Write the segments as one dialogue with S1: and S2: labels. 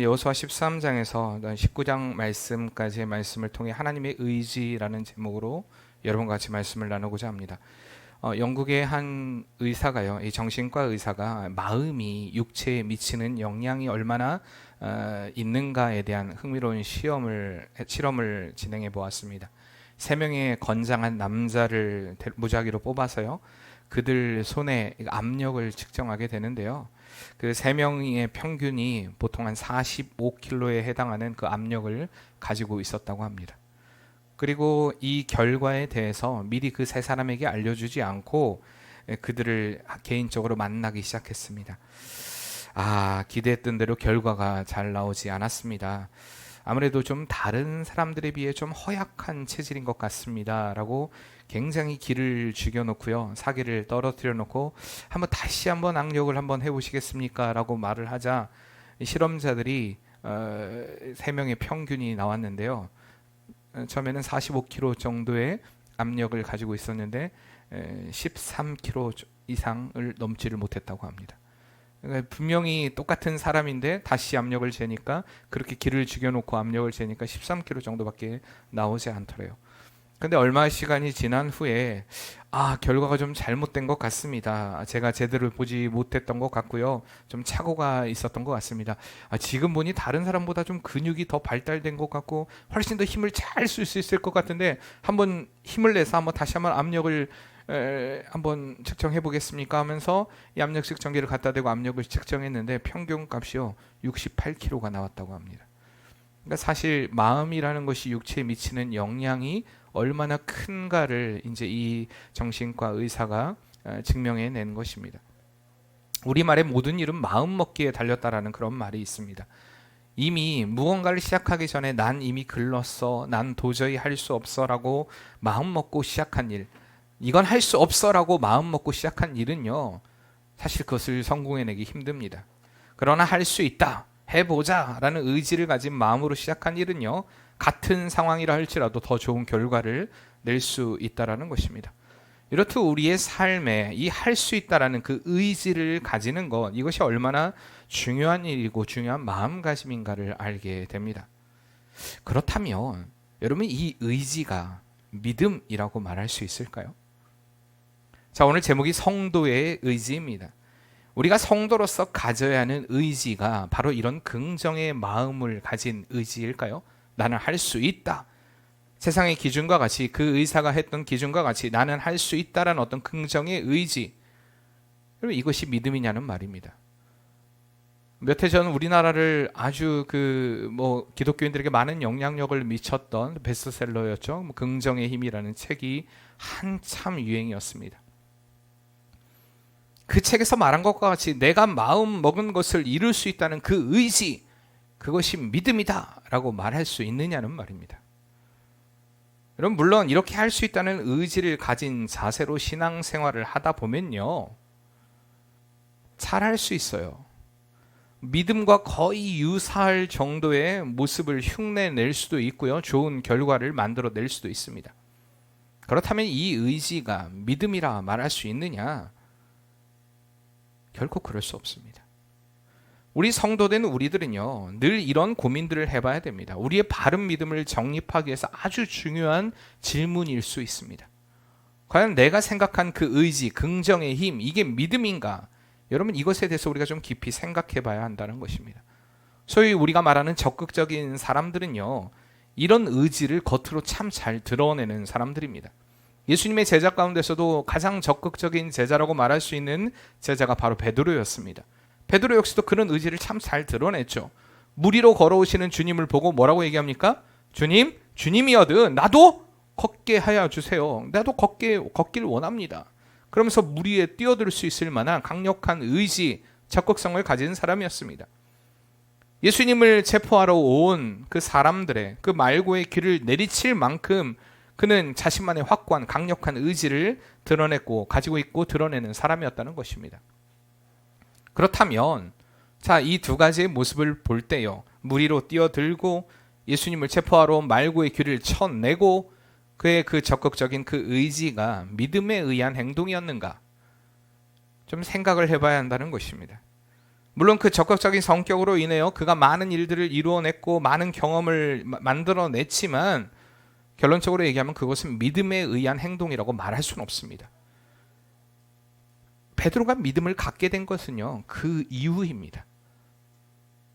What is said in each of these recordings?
S1: 여호수아 13장에서 19장 말씀까지의 말씀을 통해 하나님의 의지라는 제목으로 여러분과 같이 말씀을 나누고자 합니다. 영국의 한 의사가요, 이 정신과 의사가 마음이 육체에 미치는 영향이 얼마나 있는가에 대한 흥미로운 실험을 진행해 보았습니다. 3명의 건장한 남자를 무작위로 뽑아서요, 그들 손에 압력을 측정하게 되는데요. 그 3명의 평균이 보통 한 45kg에 해당하는 그 압력을 가지고 있었다고 합니다. 그리고 이 결과에 대해서 미리 그 3사람에게 알려주지 않고 그들을 개인적으로 만나기 시작했습니다. 기대했던 대로 결과가 잘 나오지 않았습니다. 아무래도 좀 다른 사람들에 비해 좀 허약한 체질인 것 같습니다 라고 굉장히 기를 죽여놓고요, 사기를 떨어뜨려 놓고 다시 한번 악력을 한번 해보시겠습니까 라고 말을 하자 실험자들이 3명의 평균이 나왔는데요, 처음에는 45kg 정도의 압력을 가지고 있었는데 13kg 이상을 넘지를 못했다고 합니다. 그러니까 분명히 똑같은 사람인데 다시 압력을 재니까, 그렇게 기를 죽여놓고 압력을 재니까 13kg 정도밖에 나오지 않더래요. 근데 얼마 시간이 지난 후에 결과가 좀 잘못된 것 같습니다. 제가 제대로 보지 못했던 것 같고요, 좀 착오가 있었던 것 같습니다. 지금 보니 다른 사람보다 좀 근육이 더 발달된 것 같고 훨씬 더 힘을 잘 쓸 수 있을 것 같은데 한번 힘을 내서 다시 한번 압력을 한번 측정해 보겠습니까 하면서 이 압력 측정기를 갖다 대고 압력을 측정했는데 평균 값이요 68kg가 나왔다고 합니다. 그러니까 사실 마음이라는 것이 육체에 미치는 영향이 얼마나 큰가를 이제 이 정신과 의사가 증명해 낸 것입니다. 우리말의 모든 일은 마음 먹기에 달렸다라는 그런 말이 있습니다. 이미 무언가를 시작하기 전에 난 이미 글렀어, 난 도저히 할 수 없어라고 마음 먹고 시작한 일, 이건 할 수 없어라고 마음 먹고 시작한 일은요, 사실 그것을 성공해내기 힘듭니다. 그러나 할 수 있다, 해보자 라는 의지를 가진 마음으로 시작한 일은요, 같은 상황이라 할지라도 더 좋은 결과를 낼 수 있다라는 것입니다. 이렇듯 우리의 삶에 이 할 수 있다라는 그 의지를 가지는 것, 이것이 얼마나 중요한 일이고 중요한 마음가짐인가를 알게 됩니다. 그렇다면 여러분, 이 의지가 믿음이라고 말할 수 있을까요? 자, 오늘 제목이 성도의 의지입니다. 우리가 성도로서 가져야 하는 의지가 바로 이런 긍정의 마음을 가진 의지일까요? 나는 할 수 있다. 세상의 기준과 같이, 그 의사가 했던 기준과 같이 나는 할 수 있다라는 어떤 긍정의 의지, 여러분, 이것이 믿음이냐는 말입니다. 몇 해 전 우리나라를 아주 기독교인들에게 많은 영향력을 미쳤던 베스트셀러였죠. 긍정의 힘이라는 책이 한참 유행이었습니다. 그 책에서 말한 것과 같이 내가 마음 먹은 것을 이룰 수 있다는 그 의지, 그것이 믿음이다 라고 말할 수 있느냐는 말입니다. 여러분, 물론 이렇게 할 수 있다는 의지를 가진 자세로 신앙생활을 하다 보면요, 잘할 수 있어요. 믿음과 거의 유사할 정도의 모습을 흉내낼 수도 있고요, 좋은 결과를 만들어낼 수도 있습니다. 그렇다면 이 의지가 믿음이라 말할 수 있느냐? 결코 그럴 수 없습니다. 우리 성도된 우리들은요, 늘 이런 고민들을 해봐야 됩니다. 우리의 바른 믿음을 정립하기 위해서 아주 중요한 질문일 수 있습니다. 과연 내가 생각한 그 의지, 긍정의 힘, 이게 믿음인가? 여러분, 이것에 대해서 우리가 좀 깊이 생각해 봐야 한다는 것입니다. 소위 우리가 말하는 적극적인 사람들은요, 이런 의지를 겉으로 참 잘 드러내는 사람들입니다. 예수님의 제자 가운데서도 가장 적극적인 제자라고 말할 수 있는 제자가 바로 베드로였습니다. 베드로 역시도 그런 의지를 참 잘 드러냈죠. 물 위로 걸어오시는 주님을 보고 뭐라고 얘기합니까? 주님, 주님이여든 나도 걷게 하여 주세요. 나도 걷길 원합니다. 그러면서 물 위에 뛰어들 수 있을 만한 강력한 의지, 적극성을 가진 사람이었습니다. 예수님을 체포하러 온 그 사람들의 그 말고의 길을 내리칠 만큼 그는 자신만의 확고한 강력한 의지를 드러냈고 가지고 있고 드러내는 사람이었다는 것입니다. 그렇다면 이 두 가지의 모습을 볼 때요, 물 위로 뛰어들고 예수님을 체포하러 온 말고의 길을 쳐내고 그의 그 적극적인 그 의지가 믿음에 의한 행동이었는가, 좀 생각을 해봐야 한다는 것입니다. 물론 그 적극적인 성격으로 인해요 그가 많은 일들을 이루어냈고 많은 경험을 만들어냈지만 결론적으로 얘기하면 그것은 믿음에 의한 행동이라고 말할 수는 없습니다. 베드로가 믿음을 갖게 된 것은요 그 이후입니다.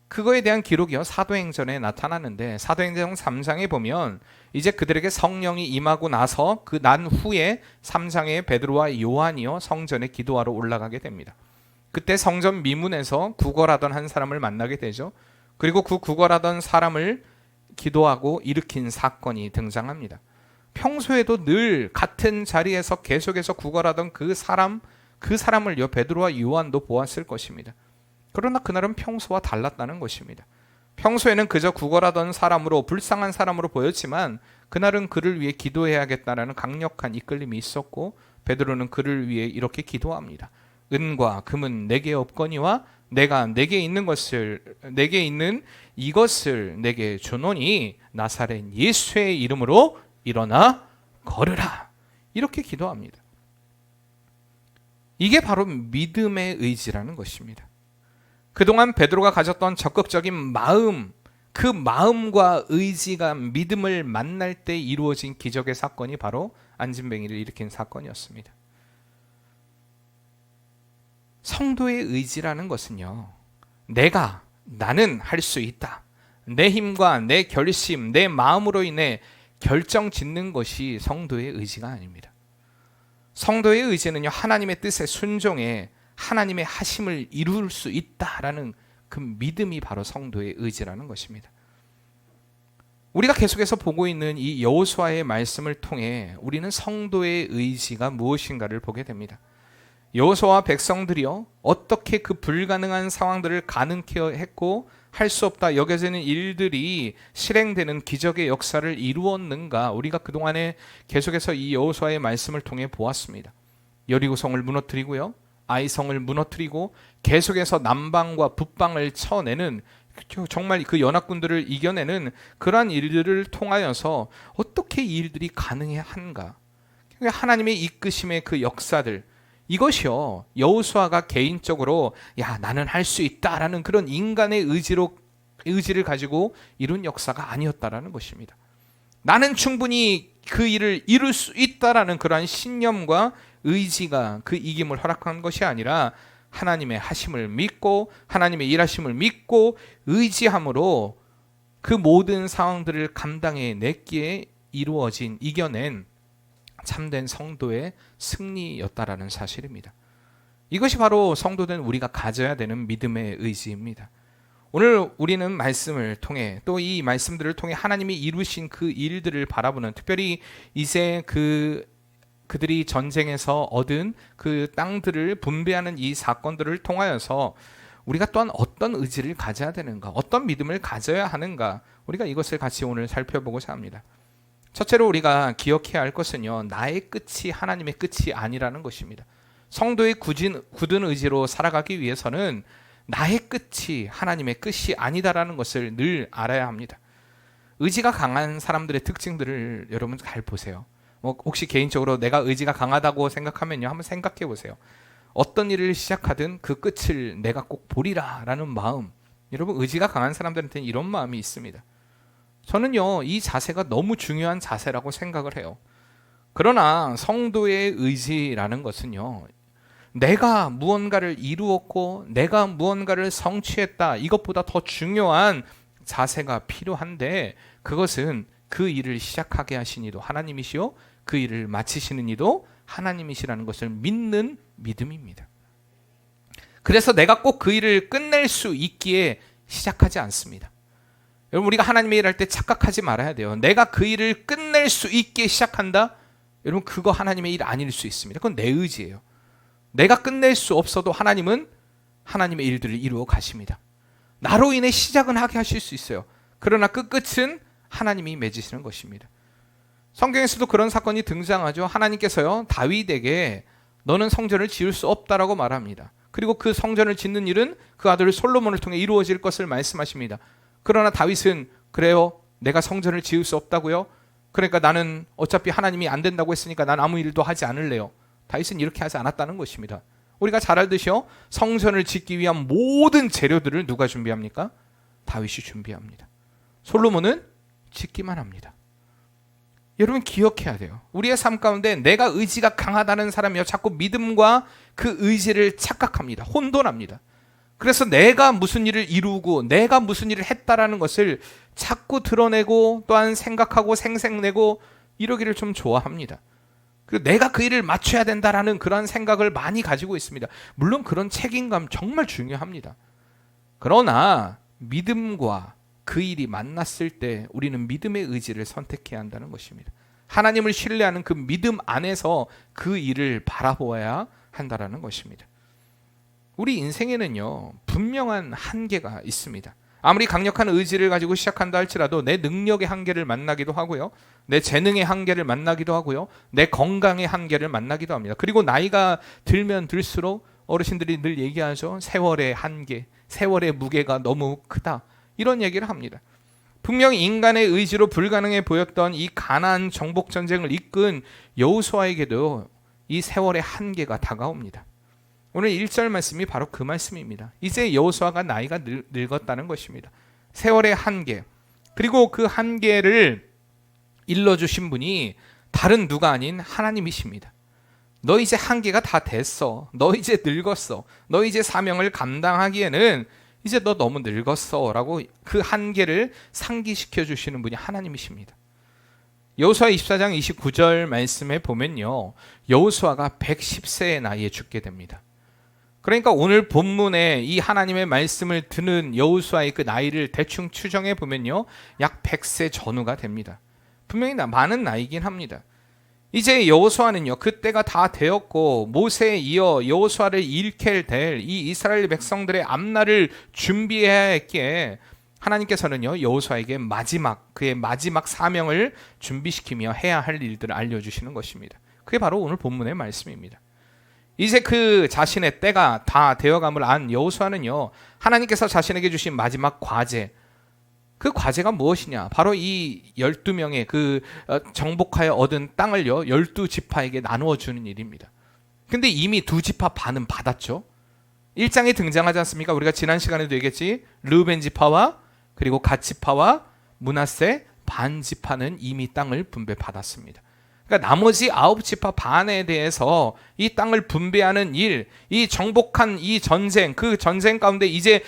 S1: 그거에 대한 기록이요 사도행전에 나타나는데 사도행전 3장에 보면 이제 그들에게 성령이 임하고 나서 그 난 후에 3장에 베드로와 요한이요 성전에 기도하러 올라가게 됩니다. 그때 성전 미문에서 구걸하던 한 사람을 만나게 되죠. 그리고 그 구걸하던 사람을 기도하고 일으킨 사건이 등장합니다. 평소에도 늘 같은 자리에서 계속해서 구걸하던 그 사람을요 베드로와 요한도 보았을 것입니다. 그러나 그날은 평소와 달랐다는 것입니다. 평소에는 그저 구걸하던 사람으로 불쌍한 사람으로 보였지만 그날은 그를 위해 기도해야겠다라는 강력한 이끌림이 있었고 베드로는 그를 위해 이렇게 기도합니다. 은과 금은 내게 없거니와 내가 내게 있는 이것을 내게 주노니 나사렛 예수의 이름으로 일어나 걸으라. 이렇게 기도합니다. 이게 바로 믿음의 의지라는 것입니다. 그동안 베드로가 가졌던 적극적인 마음, 그 마음과 의지가 믿음을 만날 때 이루어진 기적의 사건이 바로 안진뱅이를 일으킨 사건이었습니다. 성도의 의지라는 것은요, 나는 할 수 있다. 내 힘과 내 결심, 내 마음으로 인해 결정 짓는 것이 성도의 의지가 아닙니다. 성도의 의지는요, 하나님의 뜻에 순종해 하나님의 하심을 이룰 수 있다라는 그 믿음이 바로 성도의 의지라는 것입니다. 우리가 계속해서 보고 있는 이 여호수아의 말씀을 통해 우리는 성도의 의지가 무엇인가를 보게 됩니다. 여호수아와 백성들이요 어떻게 그 불가능한 상황들을 가능케 했고 할 수 없다 여겨지는 일들이 실행되는 기적의 역사를 이루었는가, 우리가 그동안에 계속해서 이 여호수아의 말씀을 통해 보았습니다. 여리고성을 무너뜨리고요, 아이성을 무너뜨리고 계속해서 남방과 북방을 쳐내는, 정말 그 연합군들을 이겨내는 그러한 일들을 통하여서 어떻게 이 일들이 가능해야 한가, 하나님의 이끄심의 그 역사들, 이것이요 여호수아가 개인적으로 나는 할 수 있다라는 그런 인간의 의지를 가지고 이룬 역사가 아니었다라는 것입니다. 나는 충분히 그 일을 이룰 수 있다라는 그러한 신념과 의지가 그 이김을 허락한 것이 아니라 하나님의 하심을 믿고 하나님의 일하심을 믿고 의지함으로 그 모든 상황들을 감당해냈기에 이겨낸 참된 성도의 승리였다라는 사실입니다. 이것이 바로 성도된 우리가 가져야 되는 믿음의 의지입니다. 오늘 우리는 말씀을 통해 또 이 말씀들을 통해 하나님이 이루신 그 일들을 바라보는, 특별히 이제 그들이 전쟁에서 얻은 그 땅들을 분배하는 이 사건들을 통하여서 우리가 또한 어떤 의지를 가져야 되는가, 어떤 믿음을 가져야 하는가, 우리가 이것을 같이 오늘 살펴보고자 합니다. 첫째로 우리가 기억해야 할 것은요, 나의 끝이 하나님의 끝이 아니라는 것입니다. 성도의 굳은 의지로 살아가기 위해서는 나의 끝이 하나님의 끝이 아니다라는 것을 늘 알아야 합니다. 의지가 강한 사람들의 특징들을 여러분 잘 보세요. 혹시 개인적으로 내가 의지가 강하다고 생각하면요, 한번 생각해 보세요. 어떤 일을 시작하든 그 끝을 내가 꼭 보리라 라는 마음, 여러분 의지가 강한 사람들한테는 이런 마음이 있습니다. 저는요 이 자세가 너무 중요한 자세라고 생각을 해요. 그러나 성도의 의지라는 것은요, 내가 무언가를 이루었고 내가 무언가를 성취했다, 이것보다 더 중요한 자세가 필요한데, 그것은 그 일을 시작하게 하신 이도 하나님이시요 그 일을 마치시는 이도 하나님이시라는 것을 믿는 믿음입니다. 그래서 내가 꼭 그 일을 끝낼 수 있기에 시작하지 않습니다. 여러분, 우리가 하나님의 일을 할 때 착각하지 말아야 돼요. 내가 그 일을 끝낼 수 있게 시작한다? 여러분, 그거 하나님의 일 아닐 수 있습니다. 그건 내 의지예요. 내가 끝낼 수 없어도 하나님은 하나님의 일들을 이루어 가십니다. 나로 인해 시작은 하게 하실 수 있어요. 그러나 그 끝은 하나님이 맺으시는 것입니다. 성경에서도 그런 사건이 등장하죠. 하나님께서요 다윗에게 너는 성전을 지을 수 없다라고 말합니다. 그리고 그 성전을 짓는 일은 그 아들 솔로몬을 통해 이루어질 것을 말씀하십니다. 그러나 다윗은 그래요, 내가 성전을 지을 수 없다고요? 그러니까 나는 어차피 하나님이 안 된다고 했으니까 난 아무 일도 하지 않을래요. 다윗은 이렇게 하지 않았다는 것입니다. 우리가 잘 알듯이요, 성전을 짓기 위한 모든 재료들을 누가 준비합니까? 다윗이 준비합니다. 솔로몬은 짓기만 합니다. 여러분 기억해야 돼요. 우리의 삶 가운데 내가 의지가 강하다는 사람이요, 자꾸 믿음과 그 의지를 착각합니다. 혼돈합니다. 그래서 내가 무슨 일을 이루고 내가 무슨 일을 했다라는 것을 자꾸 드러내고 또한 생각하고 생색내고 이러기를 좀 좋아합니다. 그리고 내가 그 일을 맞춰야 된다라는 그런 생각을 많이 가지고 있습니다. 물론 그런 책임감 정말 중요합니다. 그러나 믿음과 그 일이 만났을 때 우리는 믿음의 의지를 선택해야 한다는 것입니다. 하나님을 신뢰하는 그 믿음 안에서 그 일을 바라보아야 한다는 것입니다. 우리 인생에는요, 분명한 한계가 있습니다. 아무리 강력한 의지를 가지고 시작한다 할지라도 내 능력의 한계를 만나기도 하고요, 내 재능의 한계를 만나기도 하고요, 내 건강의 한계를 만나기도 합니다. 그리고 나이가 들면 들수록 어르신들이 늘 얘기하죠. 세월의 한계, 세월의 무게가 너무 크다, 이런 얘기를 합니다. 분명히 인간의 의지로 불가능해 보였던 이 가나안 정복 전쟁을 이끈 여호수아에게도 이 세월의 한계가 다가옵니다. 오늘 1절 말씀이 바로 그 말씀입니다. 이제 여호수아가 나이가 늙었다는 것입니다. 세월의 한계, 그리고 그 한계를 일러주신 분이 다른 누가 아닌 하나님이십니다. 너 이제 한계가 다 됐어. 너 이제 늙었어. 너 이제 사명을 감당하기에는 이제 너 너무 늙었어 라고 그 한계를 상기시켜 주시는 분이 하나님이십니다. 여호수아 24장 29절 말씀에 보면요, 여호수아가 110세의 나이에 죽게 됩니다. 그러니까 오늘 본문에 이 하나님의 말씀을 듣는 여호수아의 그 나이를 대충 추정해 보면요, 약 100세 전후가 됩니다. 분명히 많은 나이긴 합니다. 이제 여호수아는요, 그때가 다 되었고 모세에 이어 여호수아를 일으킬 될 이 이스라엘 백성들의 앞날을 준비해야 했기에 하나님께서는요, 여호수아에게 그의 마지막 사명을 준비시키며 해야 할 일들을 알려주시는 것입니다. 그게 바로 오늘 본문의 말씀입니다. 이제 그 자신의 때가 다 되어감을 안 여호수아는요, 하나님께서 자신에게 주신 마지막 과제, 그 과제가 무엇이냐? 바로 이 12명의 그 정복하여 얻은 땅을요, 12지파에게 나누어 주는 일입니다. 근데 이미 2지파 반은 받았죠. 1장에 등장하지 않습니까? 우리가 지난 시간에도 얘기했지. 르우벤 지파와 그리고 갓 지파와 므낫세 반 지파는 이미 땅을 분배받았습니다. 그러니까 나머지 9지파 반에 대해서 이 땅을 분배하는 일, 이 정복한 이 전쟁, 그 전쟁 가운데 이제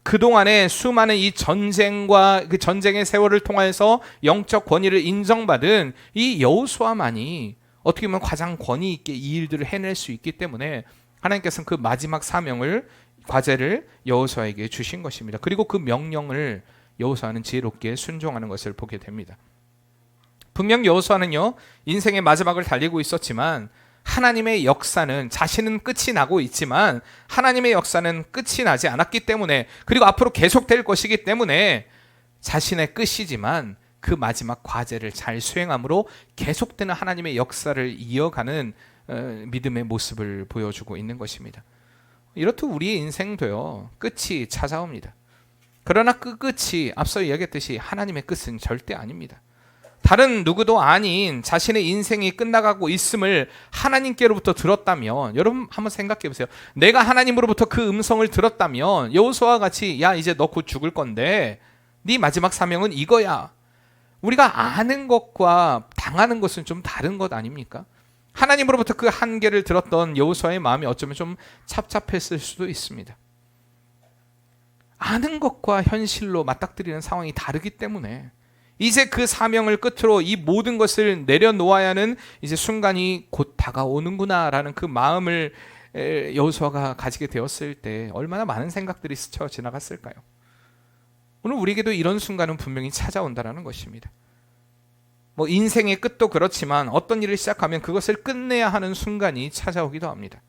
S1: 그동안에 수많은 이 전쟁과 그 전쟁의 세월을 통해서 영적 권위를 인정받은 이 여호수아만이 어떻게 보면 가장 권위 있게 이 일들을 해낼 수 있기 때문에 하나님께서는 그 마지막 사명을, 과제를 여호수아에게 주신 것입니다. 그리고 그 명령을 여호수아는 지혜롭게 순종하는 것을 보게 됩니다. 분명 여호수아는요, 인생의 마지막을 달리고 있었지만 하나님의 역사는, 자신은 끝이 나고 있지만 하나님의 역사는 끝이 나지 않았기 때문에, 그리고 앞으로 계속될 것이기 때문에 자신의 끝이지만 그 마지막 과제를 잘 수행함으로 계속되는 하나님의 역사를 이어가는 믿음의 모습을 보여주고 있는 것입니다. 이렇듯 우리의 인생도요, 끝이 찾아옵니다. 그러나 그 끝이 앞서 이야기했듯이 하나님의 끝은 절대 아닙니다. 다른 누구도 아닌 자신의 인생이 끝나가고 있음을 하나님께로부터 들었다면, 여러분 한번 생각해 보세요. 내가 하나님으로부터 그 음성을 들었다면 여호수아와 같이, 야 이제 너 곧 죽을 건데 네 마지막 사명은 이거야. 우리가 아는 것과 당하는 것은 좀 다른 것 아닙니까? 하나님으로부터 그 한계를 들었던 여호수아의 마음이 어쩌면 좀 찹찹했을 수도 있습니다. 아는 것과 현실로 맞닥뜨리는 상황이 다르기 때문에 이제 그 사명을 끝으로 이 모든 것을 내려놓아야 하는 이제 순간이 곧 다가오는구나라는 그 마음을 여호수아가 가지게 되었을 때 얼마나 많은 생각들이 스쳐 지나갔을까요? 오늘 우리에게도 이런 순간은 분명히 찾아온다는 것입니다. 뭐 인생의 끝도 그렇지만 어떤 일을 시작하면 그것을 끝내야 하는 순간이 찾아오기도 합니다.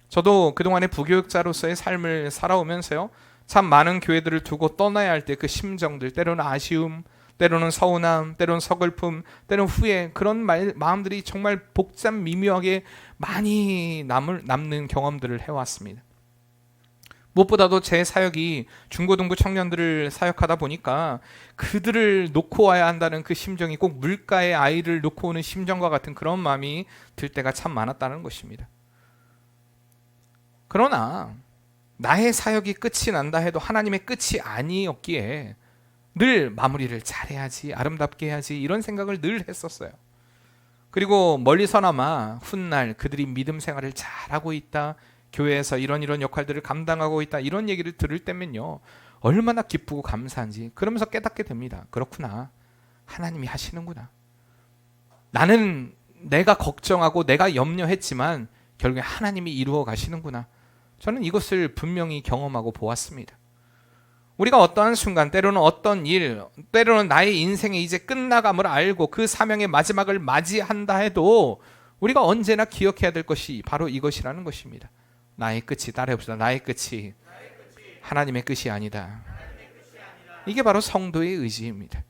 S1: 저도 그동안의 부교육자로서의 삶을 살아오면서요, 참 많은 교회들을 두고 떠나야 할 때 그 심정들, 때로는 아쉬움, 때로는 서운함, 때로는 서글픔, 때로는 후회, 그런 마음들이 정말 복잡 미묘하게 많이 남는 경험들을 해왔습니다. 무엇보다도 제 사역이 중고등부 청년들을 사역하다 보니까 그들을 놓고 와야 한다는 그 심정이 꼭 물가에 아이를 놓고 오는 심정과 같은 그런 마음이 들 때가 참 많았다는 것입니다. 그러나 나의 사역이 끝이 난다 해도 하나님의 끝이 아니었기에 늘 마무리를 잘해야지, 아름답게 해야지, 이런 생각을 늘 했었어요. 그리고 멀리서나마 훗날 그들이 믿음 생활을 잘하고 있다, 교회에서 이런 역할들을 감당하고 있다, 이런 얘기를 들을 때면요, 얼마나 기쁘고 감사한지 그러면서 깨닫게 됩니다. 그렇구나, 하나님이 하시는구나. 나는 내가 걱정하고 내가 염려했지만 결국에 하나님이 이루어 가시는구나. 저는 이것을 분명히 경험하고 보았습니다. 우리가 어떠한 순간, 때로는 어떤 일, 때로는 나의 인생이 이제 끝나감을 알고 그 사명의 마지막을 맞이한다 해도 우리가 언제나 기억해야 될 것이 바로 이것이라는 것입니다. 나의 끝이, 따라해봅시다. 나의 끝이 하나님의 끝이 아니다. 이게 바로 성도의 의지입니다.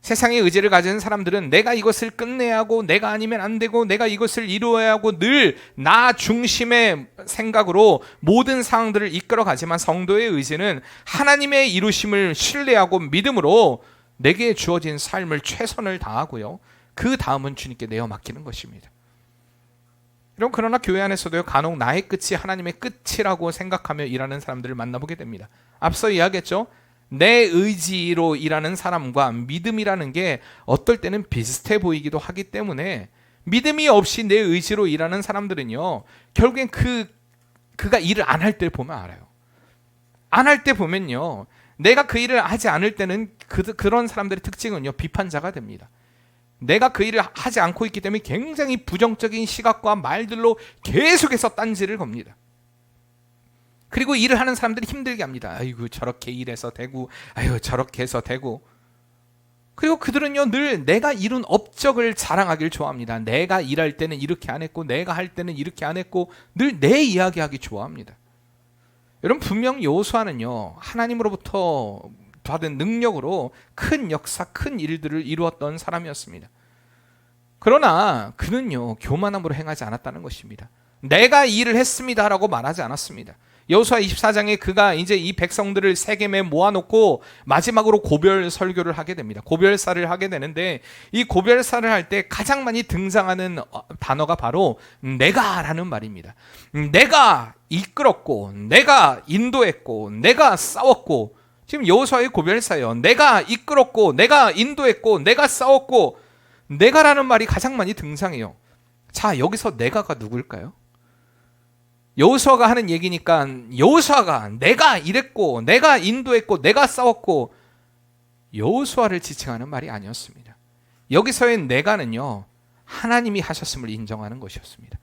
S1: 세상의 의지를 가진 사람들은 내가 이것을 끝내야 하고, 내가 아니면 안 되고, 내가 이것을 이루어야 하고, 늘 나 중심의 생각으로 모든 상황들을 이끌어 가지만, 성도의 의지는 하나님의 이루심을 신뢰하고 믿음으로 내게 주어진 삶을 최선을 다하고요, 그 다음은 주님께 내어 맡기는 것입니다. 여러분, 그러나 교회 안에서도요, 간혹 나의 끝이 하나님의 끝이라고 생각하며 일하는 사람들을 만나보게 됩니다. 앞서 이야기했죠. 내 의지로 일하는 사람과 믿음이라는 게 어떨 때는 비슷해 보이기도 하기 때문에, 믿음이 없이 내 의지로 일하는 사람들은요, 결국엔 그가 일을 안 할 때 보면 알아요. 안 할 때 보면요, 내가 그 일을 하지 않을 때는 그런 사람들의 특징은요, 비판자가 됩니다. 내가 그 일을 하지 않고 있기 때문에 굉장히 부정적인 시각과 말들로 계속해서 딴지를 겁니다. 그리고 일을 하는 사람들이 힘들게 합니다. 아이고, 저렇게 일해서 되고, 아유, 저렇게 해서 되고. 그리고 그들은요, 늘 내가 이룬 업적을 자랑하길 좋아합니다. 내가 일할 때는 이렇게 안 했고, 내가 할 때는 이렇게 안 했고, 늘 내 이야기하기 좋아합니다. 여러분, 분명 여호수아는요, 하나님으로부터 받은 능력으로 큰 역사, 큰 일들을 이루었던 사람이었습니다. 그러나 그는요, 교만함으로 행하지 않았다는 것입니다. 내가 일을 했습니다라고 말하지 않았습니다. 여호수아 24장에 그가 이제 이 백성들을 세겜에 모아놓고 마지막으로 고별 설교를 하게 됩니다. 고별사를 하게 되는데, 이 고별사를 할 때 가장 많이 등장하는 단어가 바로 내가라는 말입니다. 내가 이끌었고, 내가 인도했고, 내가 싸웠고. 지금 여호수아의 고별사예요. 내가 이끌었고, 내가 인도했고, 내가 싸웠고. 내가라는 말이 가장 많이 등장해요. 자, 여기서 내가가 누굴까요? 여호수아가 하는 얘기니까, 여호수아가 내가 이랬고, 내가 인도했고, 내가 싸웠고, 여호수아를 지칭하는 말이 아니었습니다. 여기서의 내가는요, 하나님이 하셨음을 인정하는 것이었습니다.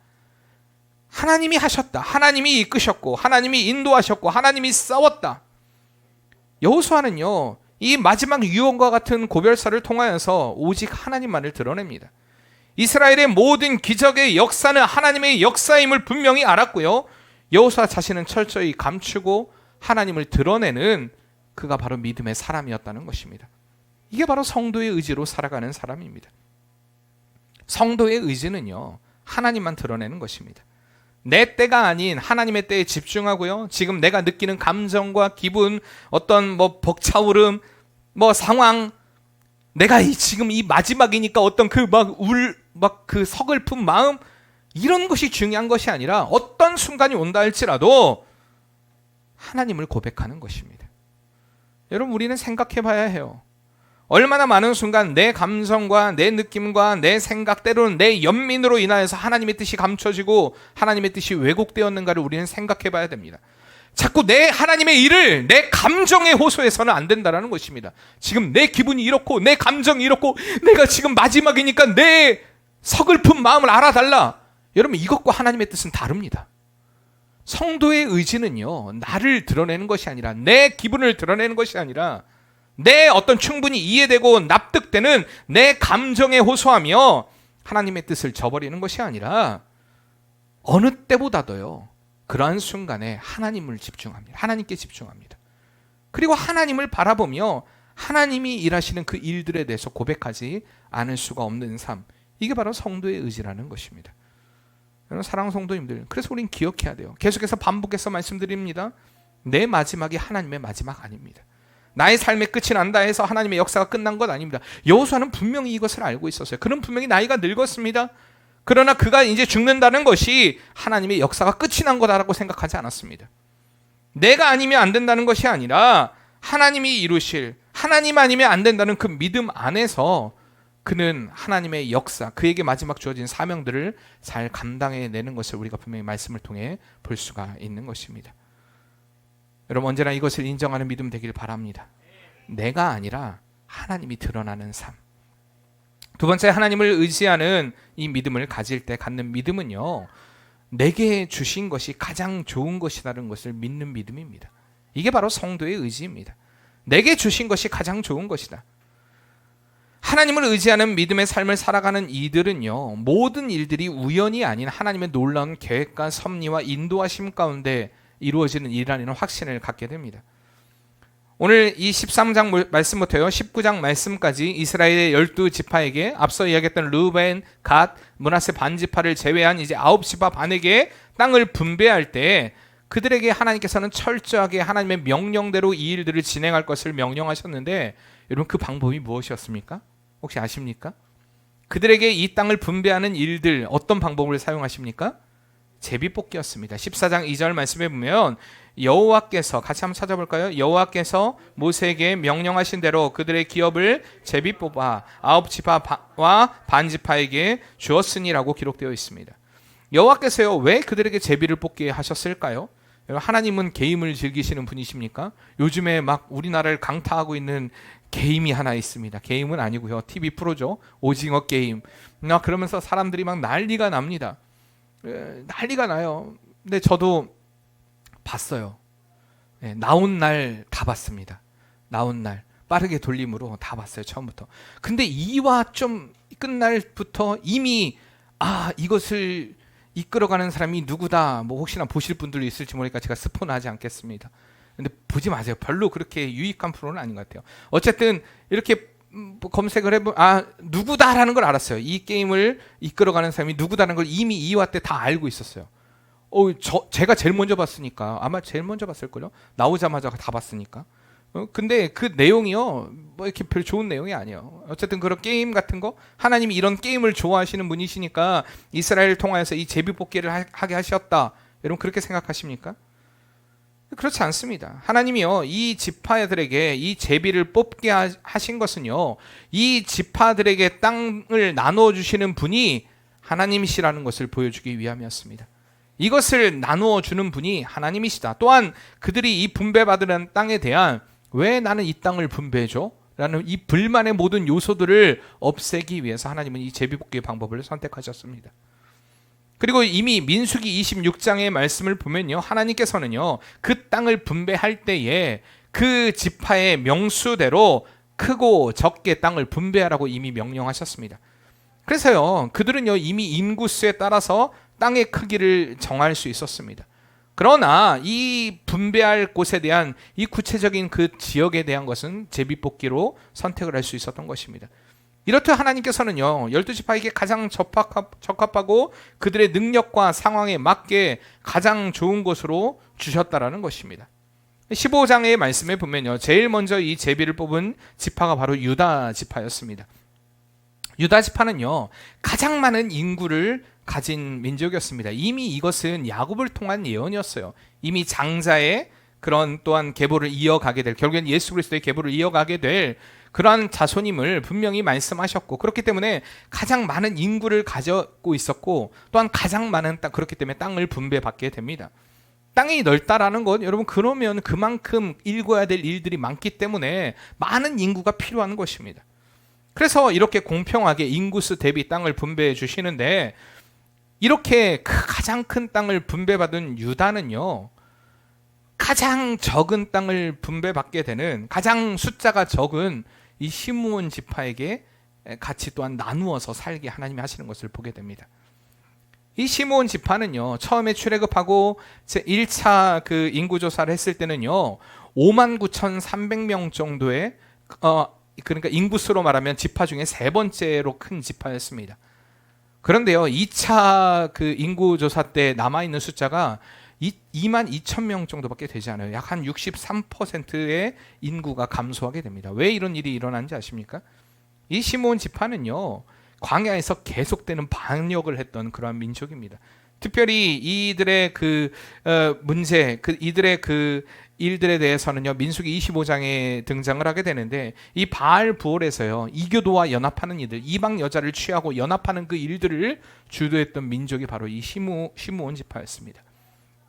S1: 하나님이 하셨다, 하나님이 이끄셨고, 하나님이 인도하셨고, 하나님이 싸웠다. 여호수아는요, 이 마지막 유언과 같은 고별사를 통하여서 오직 하나님만을 드러냅니다. 이스라엘의 모든 기적의 역사는 하나님의 역사임을 분명히 알았고요, 여호수아 자신은 철저히 감추고 하나님을 드러내는 그가 바로 믿음의 사람이었다는 것입니다. 이게 바로 성도의 의지로 살아가는 사람입니다. 성도의 의지는요, 하나님만 드러내는 것입니다. 내 때가 아닌 하나님의 때에 집중하고요, 지금 내가 느끼는 감정과 기분, 어떤 벅차오름, 상황, 내가 지금 이 마지막이니까 어떤 그 서글픈 마음, 이런 것이 중요한 것이 아니라 어떤 순간이 온다 할지라도 하나님을 고백하는 것입니다. 여러분, 우리는 생각해 봐야 해요. 얼마나 많은 순간 내 감정과 내 느낌과 내 생각, 때로는 내 연민으로 인하여서 하나님의 뜻이 감춰지고 하나님의 뜻이 왜곡되었는가를 우리는 생각해 봐야 됩니다. 자꾸 내 하나님의 일을 내 감정에 호소해서는 안 된다는 것입니다. 지금 내 기분이 이렇고, 내 감정이 이렇고, 내가 지금 마지막이니까 내 서글픈 마음을 알아달라. 여러분, 이것과 하나님의 뜻은 다릅니다. 성도의 의지는요, 나를 드러내는 것이 아니라, 내 기분을 드러내는 것이 아니라, 내 어떤 충분히 이해되고 납득되는 내 감정에 호소하며 하나님의 뜻을 저버리는 것이 아니라, 어느 때보다도요, 그러한 순간에 하나님을 집중합니다. 하나님께 집중합니다. 그리고 하나님을 바라보며 하나님이 일하시는 그 일들에 대해서 고백하지 않을 수가 없는 삶, 이게 바로 성도의 의지라는 것입니다. 여러분, 사랑하는 성도님들, 그래서 우리는 기억해야 돼요. 계속해서 반복해서 말씀드립니다. 내 마지막이 하나님의 마지막 아닙니다. 나의 삶의 끝이 난다 해서 하나님의 역사가 끝난 것 아닙니다. 여호수아는 분명히 이것을 알고 있었어요. 그는 분명히 나이가 늙었습니다. 그러나 그가 이제 죽는다는 것이 하나님의 역사가 끝이 난 거다라고 생각하지 않았습니다. 내가 아니면 안 된다는 것이 아니라 하나님이 이루실, 하나님 아니면 안 된다는 그 믿음 안에서 그는 하나님의 역사, 그에게 마지막 주어진 사명들을 잘 감당해내는 것을 우리가 분명히 말씀을 통해 볼 수가 있는 것입니다. 여러분, 언제나 이것을 인정하는 믿음 되길 바랍니다. 내가 아니라 하나님이 드러나는 삶. 두 번째, 하나님을 의지하는 이 믿음을 가질 때 갖는 믿음은요, 내게 주신 것이 가장 좋은 것이라는 것을 믿는 믿음입니다. 이게 바로 성도의 의지입니다. 내게 주신 것이 가장 좋은 것이다. 하나님을 의지하는 믿음의 삶을 살아가는 이들은요, 모든 일들이 우연이 아닌 하나님의 놀라운 계획과 섭리와 인도하심 가운데 이루어지는 일이라는 확신을 갖게 됩니다. 오늘 이 13장 말씀부터요 19장 말씀까지 이스라엘의 12지파에게 앞서 이야기했던 르우벤, 갓, 므낫세 반지파를 제외한 이제 9지파 반에게 땅을 분배할 때 그들에게 하나님께서는 철저하게 하나님의 명령대로 이 일들을 진행할 것을 명령하셨는데, 여러분 그 방법이 무엇이었습니까? 혹시 아십니까? 그들에게 이 땅을 분배하는 일들 어떤 방법을 사용하십니까? 제비뽑기였습니다. 14장 2절 말씀에 보면 여호와께서, 같이 한번 찾아볼까요? 여호와께서 모세에게 명령하신 대로 그들의 기업을 제비뽑아 9지파와 반지파에게 주었으니라고 기록되어 있습니다. 여호와께서요, 왜 그들에게 제비를 뽑게 하셨을까요? 하나님은 게임을 즐기시는 분이십니까? 요즘에 막 우리나라를 강타하고 있는 게임이 하나 있습니다. 게임은 아니고요, TV 프로죠. 오징어 게임. 그러면서 사람들이 막 난리가 납니다. 난리가 나요. 근데 저도 봤어요. 나온 날 다 봤습니다. 나온 날 빠르게 돌림으로 다 봤어요, 처음부터. 근데 2화 좀 끝날부터 이미 이것을 이끌어가는 사람이 누구다, 뭐 혹시나 보실 분들도 있을지 모르니까 제가 스포는 하지 않겠습니다. 근데 보지 마세요. 별로 그렇게 유익한 프로는 아닌 것 같아요. 어쨌든 이렇게 검색을 해보면 누구다라는 걸 알았어요. 이 게임을 이끌어가는 사람이 누구다라는 걸 이미 2화 때 다 알고 있었어요. 제가 제일 먼저 봤으니까, 아마 제일 먼저 봤을걸요. 나오자마자 다 봤으니까. 근데 그 내용이요, 뭐 이렇게 별 좋은 내용이 아니에요. 어쨌든 그런 게임 같은 거, 하나님이 이런 게임을 좋아하시는 분이시니까 이스라엘을 통하여서 이 제비뽑기를 하게 하셨다. 여러분 그렇게 생각하십니까? 그렇지 않습니다. 하나님이요, 이 지파들에게 이 제비를 뽑게 하신 것은요, 이 지파들에게 땅을 나누어 주시는 분이 하나님이시라는 것을 보여주기 위함이었습니다. 이것을 나누어 주는 분이 하나님이시다. 또한 그들이 이 분배받은 땅에 대한, 왜 나는 이 땅을 분배해줘? 라는 이 불만의 모든 요소들을 없애기 위해서 하나님은 이 제비뽑기의 방법을 선택하셨습니다. 그리고 이미 민수기 26장의 말씀을 보면요, 하나님께서는요, 그 땅을 분배할 때에 그 지파의 명수대로 크고 적게 땅을 분배하라고 이미 명령하셨습니다. 그래서요, 그들은요, 이미 인구수에 따라서 땅의 크기를 정할 수 있었습니다. 그러나 이 분배할 곳에 대한 이 구체적인 그 지역에 대한 것은 제비뽑기로 선택을 할 수 있었던 것입니다. 이렇듯 하나님께서는요, 12지파에게 가장 적합하고 그들의 능력과 상황에 맞게 가장 좋은 곳으로 주셨다라는 것입니다. 15장의 말씀에 보면요, 제일 먼저 이 제비를 뽑은 지파가 바로 유다 지파였습니다. 유다 지파는요, 가장 많은 인구를 가진 민족이었습니다. 이미 이것은 야곱을 통한 예언이었어요. 이미 장자의 그런 또한 계보를 이어가게 될, 결국엔 예수 그리스도의 계보를 이어가게 될 그러한 자손임을 분명히 말씀하셨고, 그렇기 때문에 가장 많은 인구를 가지고 있었고, 또한 가장 많은 땅, 그렇기 때문에 땅을 분배받게 됩니다. 땅이 넓다라는 건 여러분, 그러면 그만큼 일궈야 될 일들이 많기 때문에 많은 인구가 필요한 것입니다. 그래서 이렇게 공평하게 인구수 대비 땅을 분배해 주시는데, 이렇게 가장 큰 땅을 분배받은 유다는요, 가장 적은 땅을 분배받게 되는, 가장 숫자가 적은 이 시므온 지파에게 같이 또한 나누어서 살게 하나님이 하시는 것을 보게 됩니다. 이 시므온 지파는요, 처음에 출애굽하고 제 1차 그 인구조사를 했을 때는요, 59,300명 정도의 그러니까 인구수로 말하면 지파 중에 세 번째로 큰 지파였습니다. 그런데요, 2차 그 인구조사 때 남아있는 숫자가 22,000명 정도밖에 되지 않아요. 약 한 63%의 인구가 감소하게 됩니다. 왜 이런 일이 일어난지 아십니까? 이 시므온 지파는요, 광야에서 계속되는 반역을 했던 그러한 민족입니다. 특별히 이들의 문제, 이들의 일들에 대해서는요, 민수기 25장에 등장을 하게 되는데, 이 바알 부올에서요, 이교도와 연합하는 이들, 이방 여자를 취하고 연합하는 그 일들을 주도했던 민족이 바로 이 시므온 지파였습니다.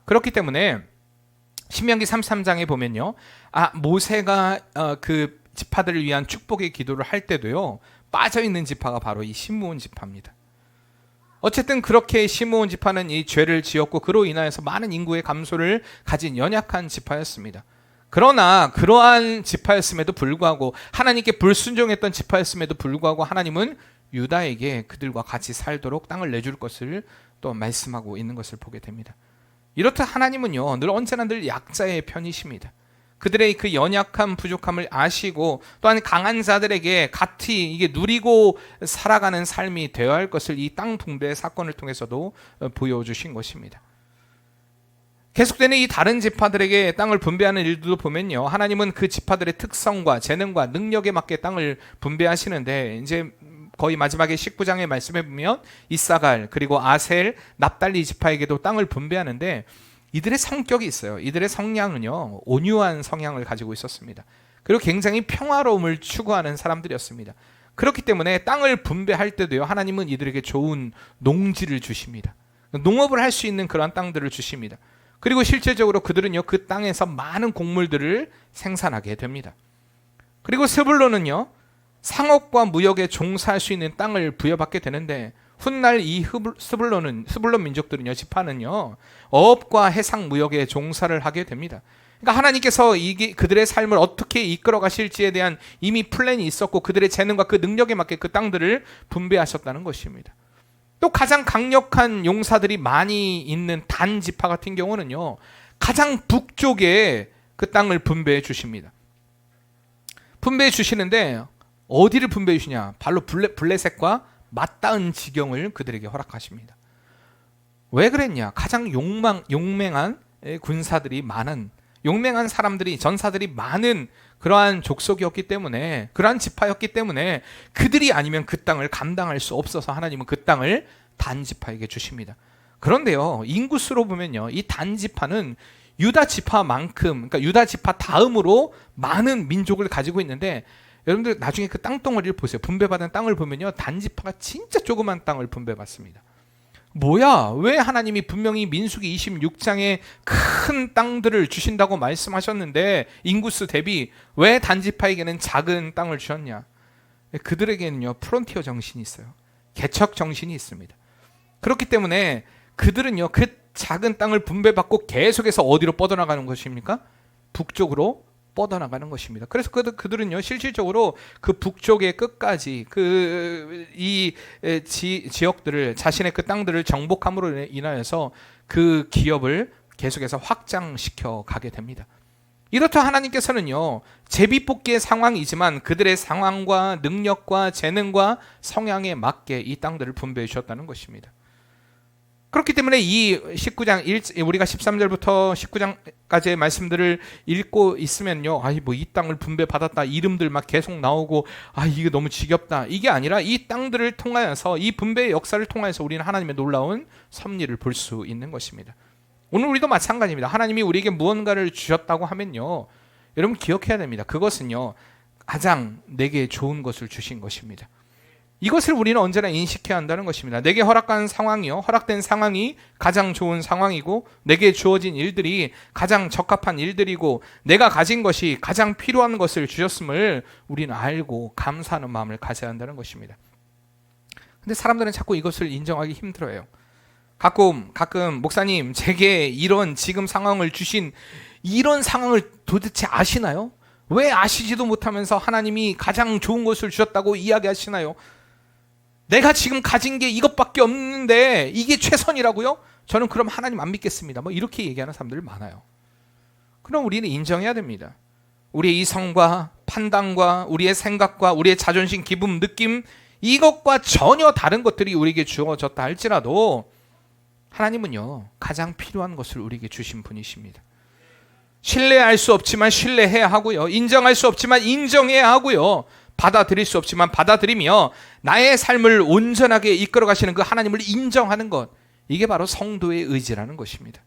S1: 그렇기 때문에 신명기 33장에 보면요, 모세가 그 지파들을 위한 축복의 기도를 할 때도요, 빠져 있는 지파가 바로 이 시므온 지파입니다. 어쨌든 그렇게 시므온 지파는 이 죄를 지었고 그로 인하여서 많은 인구의 감소를 가진 연약한 지파였습니다. 그러나 그러한 지파였음에도 불구하고, 하나님께 불순종했던 지파였음에도 불구하고 하나님은 유다에게 그들과 같이 살도록 땅을 내줄 것을 또 말씀하고 있는 것을 보게 됩니다. 이렇듯 하나님은요, 언제나 늘 약자의 편이십니다. 그들의 그 연약함, 부족함을 아시고 또한 강한 자들에게 같이 이게 누리고 살아가는 삶이 되어야 할 것을 이 땅 분배 사건을 통해서도 보여주신 것입니다. 계속되는 이 다른 지파들에게 땅을 분배하는 일들도 보면요, 하나님은 그 지파들의 특성과 재능과 능력에 맞게 땅을 분배하시는데, 이제 거의 마지막에 19장의 말씀에 보면 이사갈 그리고 아셀, 납달리 지파에게도 땅을 분배하는데, 이들의 성격이 있어요. 이들의 성향은요, 온유한 성향을 가지고 있었습니다. 그리고 굉장히 평화로움을 추구하는 사람들이었습니다. 그렇기 때문에 땅을 분배할 때도요, 하나님은 이들에게 좋은 농지를 주십니다. 농업을 할 수 있는 그러한 땅들을 주십니다. 그리고 실제적으로 그들은요, 그 땅에서 많은 곡물들을 생산하게 됩니다. 그리고 스불론은요, 상업과 무역에 종사할 수 있는 땅을 부여받게 되는데, 훗날 이 스불론 민족들은요, 지파는요, 어업과 해상 무역에 종사를 하게 됩니다. 그러니까 하나님께서 그들의 삶을 어떻게 이끌어 가실지에 대한 이미 플랜이 있었고, 그들의 재능과 그 능력에 맞게 그 땅들을 분배하셨다는 것입니다. 또 가장 강력한 용사들이 많이 있는 단 지파 같은 경우는요, 가장 북쪽에 그 땅을 분배해 주십니다. 분배해 주시는데 어디를 분배해 주시냐? 바로 블레셋과 맞닿은 지경을 그들에게 허락하십니다. 왜 그랬냐? 가장 용맹한 군사들이 많은, 용맹한 사람들이, 전사들이 많은 그러한 족속이었기 때문에, 그러한 지파였기 때문에 그들이 아니면 그 땅을 감당할 수 없어서 하나님은 그 땅을 단 지파에게 주십니다. 그런데요, 인구수로 보면요, 이 단 지파는 유다 지파만큼, 그러니까 유다 지파 다음으로 많은 민족을 가지고 있는데, 여러분들 나중에 그 땅덩어리를 보세요. 분배받은 땅을 보면요, 단지파가 진짜 조그만 땅을 분배받습니다. 뭐야? 왜 하나님이 분명히 민수기 26장에 큰 땅들을 주신다고 말씀하셨는데 인구수 대비 왜 단지파에게는 작은 땅을 주셨냐? 그들에게는요, 프론티어 정신이 있어요. 개척 정신이 있습니다. 그렇기 때문에 그들은요, 그 작은 땅을 분배받고 계속해서 어디로 뻗어나가는 것입니까? 북쪽으로 뻗어나가는 것입니다. 그래서 그들은요, 실질적으로 그 북쪽의 끝까지 이 지역들을, 자신의 그 땅들을 정복함으로 인하여서 그 기업을 계속해서 확장시켜 가게 됩니다. 이렇다 하나님께서는요, 제비뽑기의 상황이지만 그들의 상황과 능력과 재능과 성향에 맞게 이 땅들을 분배해 주셨다는 것입니다. 그렇기 때문에 이 19장, 우리가 13절부터 19장까지의 말씀들을 읽고 있으면요, 이 땅을 분배받았다, 이름들 막 계속 나오고, 이게 너무 지겹다. 이게 아니라 이 땅들을 통하여서, 이 분배의 역사를 통하여서 우리는 하나님의 놀라운 섭리를 볼 수 있는 것입니다. 오늘 우리도 마찬가지입니다. 하나님이 우리에게 무언가를 주셨다고 하면요, 여러분 기억해야 됩니다. 그것은요, 가장 내게 좋은 것을 주신 것입니다. 이것을 우리는 언제나 인식해야 한다는 것입니다. 내게 허락된 상황이 가장 좋은 상황이고, 내게 주어진 일들이 가장 적합한 일들이고, 내가 가진 것이 가장 필요한 것을 주셨음을 우리는 알고 감사하는 마음을 가져야 한다는 것입니다. 근데 사람들은 자꾸 이것을 인정하기 힘들어요. 가끔 목사님, 제게 이런 지금 상황을 주신 이런 상황을 도대체 아시나요? 왜 아시지도 못하면서 하나님이 가장 좋은 것을 주셨다고 이야기하시나요? 내가 지금 가진 게 이것밖에 없는데 이게 최선이라고요? 저는 그럼 하나님 안 믿겠습니다. 이렇게 얘기하는 사람들 많아요. 그럼 우리는 인정해야 됩니다. 우리의 이성과 판단과 우리의 생각과 우리의 자존심, 기분, 느낌, 이것과 전혀 다른 것들이 우리에게 주어졌다 할지라도 하나님은요, 가장 필요한 것을 우리에게 주신 분이십니다. 신뢰할 수 없지만 신뢰해야 하고요, 인정할 수 없지만 인정해야 하고요, 받아들일 수 없지만 받아들이며 나의 삶을 온전하게 이끌어 가시는 그 하나님을 인정하는 것, 이게 바로 성도의 의지라는 것입니다.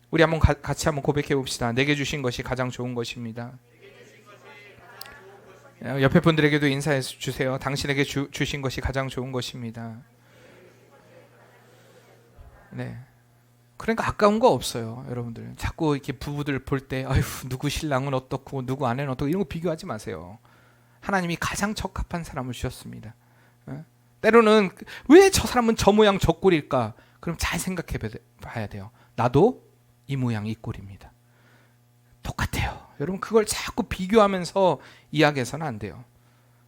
S1: 우리 한번 같이 한번 고백해 봅시다. 내게 주신 것이 가장 좋은 것입니다. 옆에 분들에게도 인사해 주세요. 당신에게 주신 것이 가장 좋은 것입니다. 네. 그러니까 아까운 거 없어요, 여러분들. 자꾸 이렇게 부부들 볼 때, 아유, 누구 신랑은 어떻고 누구 아내는 어떻고 이런 거 비교하지 마세요. 하나님이 가장 적합한 사람을 주셨습니다. 때로는 왜 저 사람은 저 모양 저 꼴일까? 그럼 잘 생각해 봐야 돼요. 나도 이 모양 이 꼴입니다. 똑같아요. 여러분, 그걸 자꾸 비교하면서 이야기해서는 안 돼요.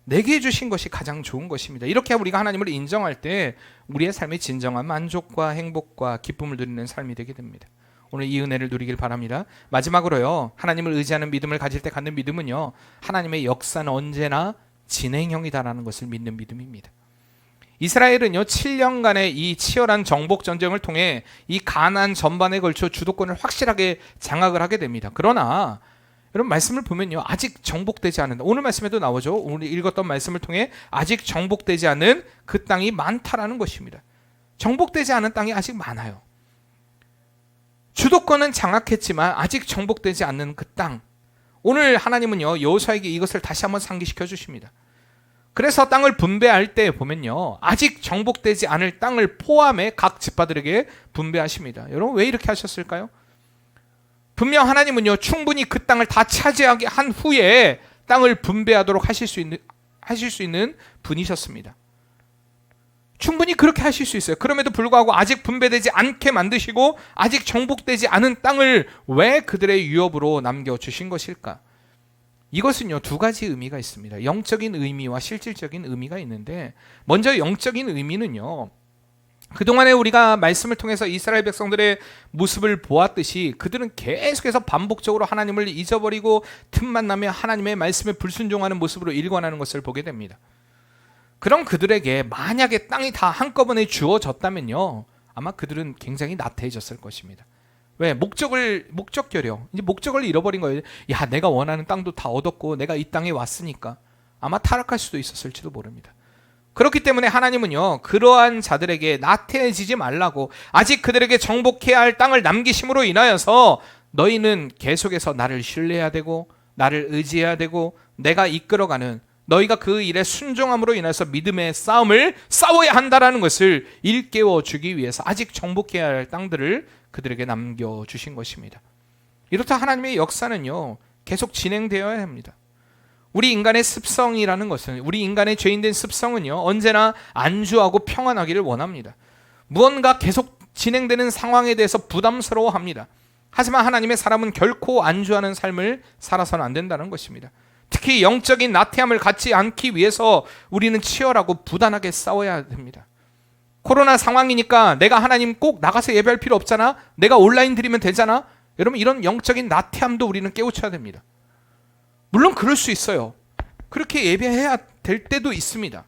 S1: 내게 주신 것이 가장 좋은 것입니다. 이렇게 우리가 하나님을 인정할 때 우리의 삶의 진정한 만족과 행복과 기쁨을 누리는 삶이 되게 됩니다. 오늘 이 은혜를 누리길 바랍니다. 마지막으로요, 하나님을 의지하는 믿음을 가질 때 갖는 믿음은요, 하나님의 역사는 언제나 진행형이다라는 것을 믿는 믿음입니다. 이스라엘은요, 7년간의 이 치열한 정복 전쟁을 통해 이 가나안 전반에 걸쳐 주도권을 확실하게 장악을 하게 됩니다. 그러나 여러분, 말씀을 보면요, 아직 정복되지 않은, 오늘 말씀에도 나오죠. 오늘 읽었던 말씀을 통해 아직 정복되지 않은 그 땅이 많다라는 것입니다. 정복되지 않은 땅이 아직 많아요. 주도권은 장악했지만 아직 정복되지 않는 그 땅, 오늘 하나님은요, 여호수아에게 이것을 다시 한번 상기시켜 주십니다. 그래서 땅을 분배할 때 보면요, 아직 정복되지 않을 땅을 포함해 각 지파들에게 분배하십니다. 여러분, 왜 이렇게 하셨을까요? 분명 하나님은요, 충분히 그 땅을 다 차지하게 한 후에 땅을 분배하도록 하실 수 있는 분이셨습니다. 충분히 그렇게 하실 수 있어요. 그럼에도 불구하고 아직 분배되지 않게 만드시고 아직 정복되지 않은 땅을 왜 그들의 유업으로 남겨주신 것일까? 이것은요, 두 가지 의미가 있습니다. 영적인 의미와 실질적인 의미가 있는데, 먼저 영적인 의미는요, 그동안에 우리가 말씀을 통해서 이스라엘 백성들의 모습을 보았듯이 그들은 계속해서 반복적으로 하나님을 잊어버리고 틈만 나면 하나님의 말씀에 불순종하는 모습으로 일관하는 것을 보게 됩니다. 그런 그들에게 만약에 땅이 다 한꺼번에 주어졌다면요, 아마 그들은 굉장히 나태해졌을 것입니다. 왜? 목적결여. 이제 목적을 잃어버린 거예요. 야, 내가 원하는 땅도 다 얻었고 내가 이 땅에 왔으니까. 아마 타락할 수도 있었을지도 모릅니다. 그렇기 때문에 하나님은요, 그러한 자들에게 나태해지지 말라고, 아직 그들에게 정복해야 할 땅을 남기심으로 인하여서 너희는 계속해서 나를 신뢰해야 되고 나를 의지해야 되고 내가 이끌어가는, 너희가 그 일에 순종함으로 인해서 믿음의 싸움을 싸워야 한다라는 것을 일깨워 주기 위해서 아직 정복해야 할 땅들을 그들에게 남겨주신 것입니다. 이렇다 하나님의 역사는요, 계속 진행되어야 합니다. 우리 인간의 습성이라는 것은, 우리 인간의 죄인된 습성은요, 언제나 안주하고 평안하기를 원합니다. 무언가 계속 진행되는 상황에 대해서 부담스러워합니다. 하지만 하나님의 사람은 결코 안주하는 삶을 살아서는 안 된다는 것입니다. 특히 영적인 나태함을 갖지 않기 위해서 우리는 치열하고 부단하게 싸워야 됩니다. 코로나 상황이니까 내가 하나님 꼭 나가서 예배할 필요 없잖아, 내가 온라인 드리면 되잖아, 여러분, 이런 영적인 나태함도 우리는 깨우쳐야 됩니다. 물론 그럴 수 있어요. 그렇게 예배해야 될 때도 있습니다.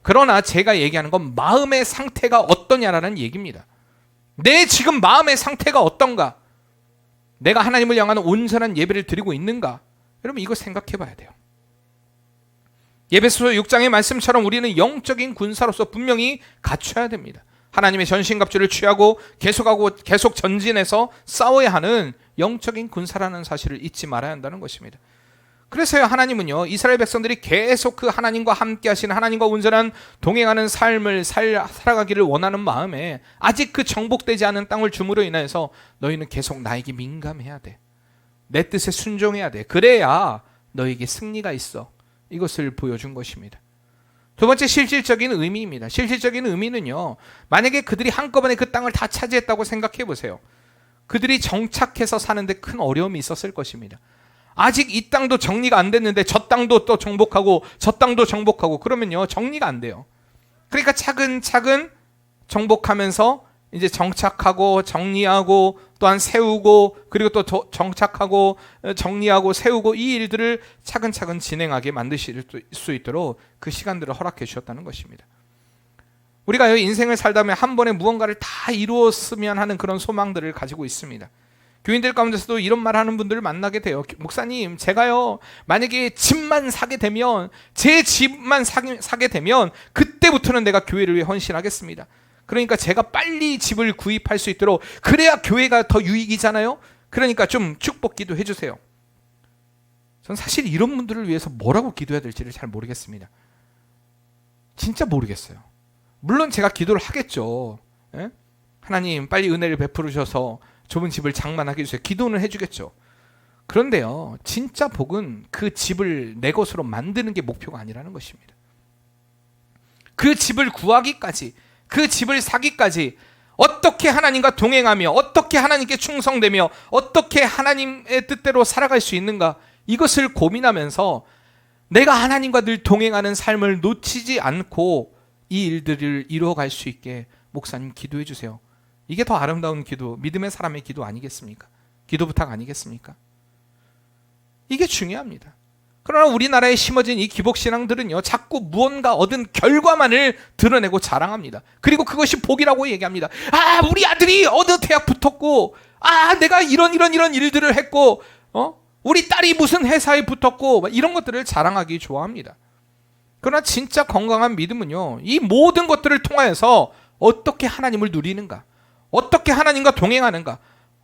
S1: 그러나 제가 얘기하는 건 마음의 상태가 어떠냐라는 얘기입니다. 내 지금 마음의 상태가 어떤가? 내가 하나님을 향하는 온전한 예배를 드리고 있는가? 여러분, 이거 생각해 봐야 돼요. 에베소서 6장의 말씀처럼 우리는 영적인 군사로서 분명히 갖춰야 됩니다. 하나님의 전신갑주를 취하고 계속 전진해서 싸워야 하는 영적인 군사라는 사실을 잊지 말아야 한다는 것입니다. 그래서요, 하나님은요, 이스라엘 백성들이 계속 그 하나님과 함께 하시는, 하나님과 온전한 동행하는 삶을 살아가기를 원하는 마음에 아직 그 정복되지 않은 땅을 줌으로 인해서 너희는 계속 나에게 민감해야 돼. 내 뜻에 순종해야 돼. 그래야 너에게 승리가 있어. 이것을 보여준 것입니다. 두 번째, 실질적인 의미입니다. 실질적인 의미는요, 만약에 그들이 한꺼번에 그 땅을 다 차지했다고 생각해 보세요. 그들이 정착해서 사는데 큰 어려움이 있었을 것입니다. 아직 이 땅도 정리가 안 됐는데 저 땅도 또 정복하고 저 땅도 정복하고 그러면요, 정리가 안 돼요. 그러니까 차근차근 정복하면서 이제 정착하고 정리하고 또한 세우고, 그리고 또 정착하고 정리하고 세우고, 이 일들을 차근차근 진행하게 만드실 수 있도록 그 시간들을 허락해 주셨다는 것입니다. 우리가 인생을 살다 보면 한 번에 무언가를 다 이루었으면 하는 그런 소망들을 가지고 있습니다. 교인들 가운데서도 이런 말 하는 분들을 만나게 돼요. 목사님, 제가요, 만약에 집만 사게 되면, 제 집만 사게 되면 그때부터는 내가 교회를 위해 헌신하겠습니다. 그러니까 제가 빨리 집을 구입할 수 있도록, 그래야 교회가 더 유익이잖아요. 그러니까 좀 축복 기도해 주세요. 전 사실 이런 분들을 위해서 뭐라고 기도해야 될지를 잘 모르겠습니다. 진짜 모르겠어요. 물론 제가 기도를 하겠죠. 예? 하나님 빨리 은혜를 베풀으셔서 좁은 집을 장만하게 해주세요. 기도는 해주겠죠. 그런데요, 진짜 복은 그 집을 내 것으로 만드는 게 목표가 아니라는 것입니다. 그 집을 구하기까지, 그 집을 사기까지 어떻게 하나님과 동행하며, 어떻게 하나님께 충성되며, 어떻게 하나님의 뜻대로 살아갈 수 있는가, 이것을 고민하면서 내가 하나님과 늘 동행하는 삶을 놓치지 않고 이 일들을 이루어갈 수 있게 목사님 기도해 주세요. 이게 더 아름다운 기도, 믿음의 사람의 기도 아니겠습니까? 기도 부탁 아니겠습니까? 이게 중요합니다. 그러나 우리나라에 심어진 이 기복신앙들은요, 자꾸 무언가 얻은 결과만을 드러내고 자랑합니다. 그리고 그것이 복이라고 얘기합니다. 아, 우리 아들이 어느 대학 붙었고, 아, 내가 이런 일들을 했고, 우리 딸이 무슨 회사에 붙었고, 이런 것들을 자랑하기 좋아합니다. 그러나 진짜 건강한 믿음은요, 이 모든 것들을 통하여서 어떻게 하나님을 누리는가, 어떻게 하나님과 동행하는가,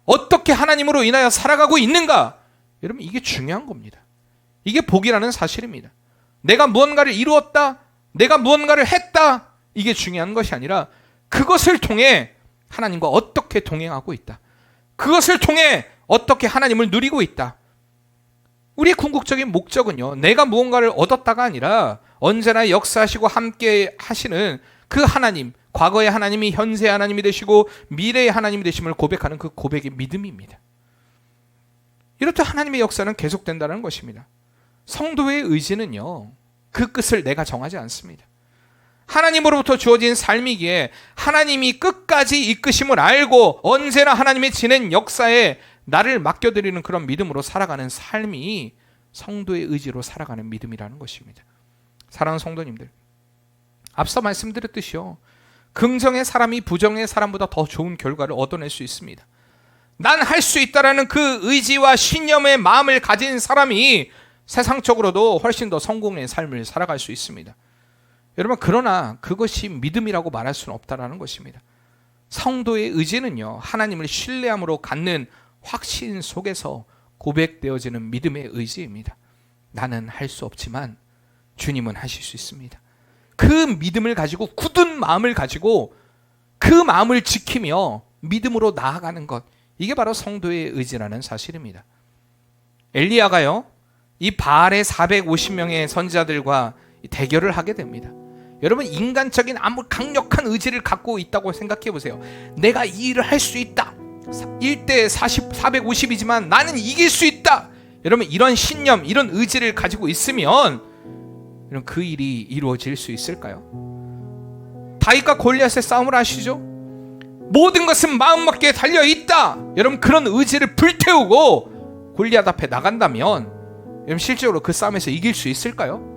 S1: 어떻게 하나님으로 인하여 살아가고 있는가, 여러분, 이게 중요한 겁니다. 이게 복이라는 사실입니다. 내가 무언가를 이루었다, 내가 무언가를 했다, 이게 중요한 것이 아니라 그것을 통해 하나님과 어떻게 동행하고 있다, 그것을 통해 어떻게 하나님을 누리고 있다. 우리의 궁극적인 목적은요, 내가 무언가를 얻었다가 아니라 언제나 역사하시고 함께 하시는 그 하나님, 과거의 하나님이 현세의 하나님이 되시고 미래의 하나님이 되심을 고백하는 그 고백의 믿음입니다. 이렇듯 하나님의 역사는 계속된다는 것입니다. 성도의 의지는요, 그 끝을 내가 정하지 않습니다. 하나님으로부터 주어진 삶이기에 하나님이 끝까지 이끄심을 알고 언제나 하나님의 지낸 역사에 나를 맡겨드리는 그런 믿음으로 살아가는 삶이 성도의 의지로 살아가는 믿음이라는 것입니다. 사랑하는 성도님들, 앞서 말씀드렸듯이요, 긍정의 사람이 부정의 사람보다 더 좋은 결과를 얻어낼 수 있습니다. 난 할 수 있다라는 그 의지와 신념의 마음을 가진 사람이 세상적으로도 훨씬 더 성공의 삶을 살아갈 수 있습니다. 여러분, 그러나 그것이 믿음이라고 말할 수는 없다라는 것입니다. 성도의 의지는요, 하나님을 신뢰함으로 갖는 확신 속에서 고백되어지는 믿음의 의지입니다. 나는 할 수 없지만 주님은 하실 수 있습니다. 그 믿음을 가지고, 굳은 마음을 가지고 그 마음을 지키며 믿음으로 나아가는 것, 이게 바로 성도의 의지라는 사실입니다. 엘리야가요, 이 바알의 450명의 선지자들과 대결을 하게 됩니다. 여러분, 인간적인 아무 강력한 의지를 갖고 있다고 생각해 보세요. 내가 이 일을 할 수 있다, 1대 450이지만 나는 이길 수 있다, 여러분, 이런 신념, 이런 의지를 가지고 있으면 여러분, 그 일이 이루어질 수 있을까요? 다윗과 골리앗의 싸움을 아시죠? 모든 것은 마음먹기에 달려있다, 여러분, 그런 의지를 불태우고 골리앗 앞에 나간다면 여러분, 실제로 그 싸움에서 이길 수 있을까요?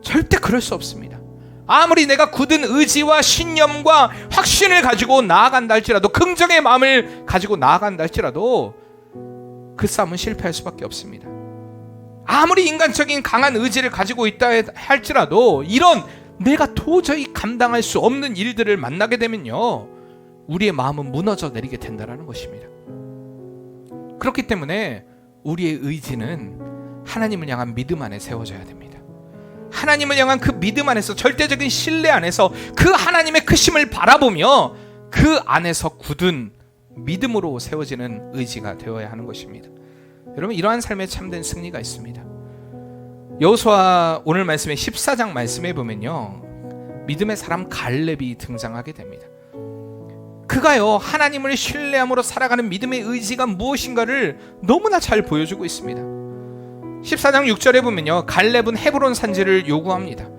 S1: 절대 그럴 수 없습니다. 아무리 내가 굳은 의지와 신념과 확신을 가지고 나아간다 할지라도, 긍정의 마음을 가지고 나아간다 할지라도 그 싸움은 실패할 수밖에 없습니다. 아무리 인간적인 강한 의지를 가지고 있다 할지라도 이런 내가 도저히 감당할 수 없는 일들을 만나게 되면요, 우리의 마음은 무너져 내리게 된다는 것입니다. 그렇기 때문에 우리의 의지는 하나님을 향한 믿음 안에 세워져야 됩니다. 하나님을 향한 그 믿음 안에서, 절대적인 신뢰 안에서 그 하나님의 크심을 바라보며 그 안에서 굳은 믿음으로 세워지는 의지가 되어야 하는 것입니다. 여러분, 이러한 삶에 참된 승리가 있습니다. 여호수아 오늘 말씀의 14장 말씀에 보면요, 믿음의 사람 갈렙이 등장하게 됩니다. 그가요, 하나님을 신뢰함으로 살아가는 믿음의 의지가 무엇인가를 너무나 잘 보여주고 있습니다. 14장 6절에 보면요, 갈렙은 헤브론 산지를 요구합니다.